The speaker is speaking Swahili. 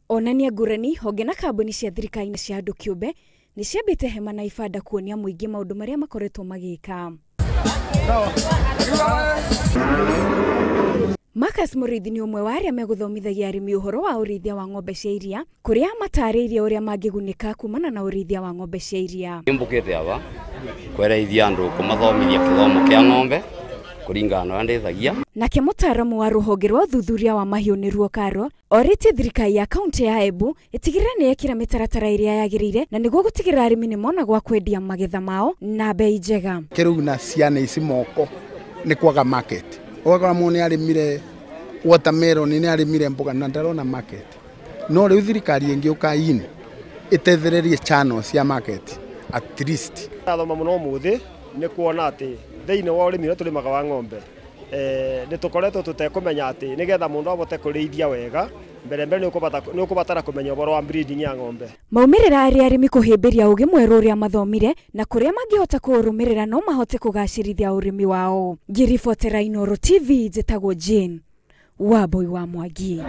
Onania ngũrani honge na kambuni cia thirikari cia andũ kĩũmbe nĩ ciambĩte hema na ibanda kuonia mũingĩ maũndũ marĩa makoretwo magĩka. Marcus Mũrĩithi nĩ ũmwe wa arĩa megũthomithagia arĩmi ũhoro wa ũrĩithia wa ng'ombe cia iria, kũrĩa matarĩirie ũrĩa mangĩgunĩka kumana na ũrĩithia wa ng'ombe cia iria. Mbũkĩte aba kwereithia andũ kũmathomithia gĩthomo kĩa ng'ombe kũringana na ndethagia. Nake mũtaaramu wa rũhonge rwa ũthuthuria wa mahiũ nĩruo Karo orĩtie thirikari ya kaunti ya Embu ĩtigĩrĩre nĩ yekĩra mĩtaratara ĩrĩa yagĩrĩire na nĩguo gũtigĩrĩra arĩmi nĩ mona gwa kwendia magetha mao na bei njega. Kĩrĩu na ciana ici moko nĩ kwaga market. Ũgakora mũndũ nĩ arĩmire watermelon, nĩ arĩmire mboga na ndarona market. No rĩu thirikari ĩngĩũka ĩtethererie channel cia market at least. Athoma mũno mũthĩ nĩ kuona atĩ thĩinĩ wa ũrĩmi ũrĩa tũrĩmaga wa ng'ombe nĩ tũkoretwo tũtekũmenya atĩ nĩgetha mũndũ ahote kũrĩithia wega mbere nĩ ũkũbatara kũmenya ũhoro wa breeding ya ng'ombe. Maumĩrĩra arĩa arĩmi kũhĩmbĩria ũgĩ mwerũ ũrĩa mathomire na kũrĩa mangĩhota kũrũmĩrĩra no mahote kũgacĩrithia ũrĩmi wao. Ngĩribotera Inooro TV njĩtagwo Jane Wambui wa Mwangi.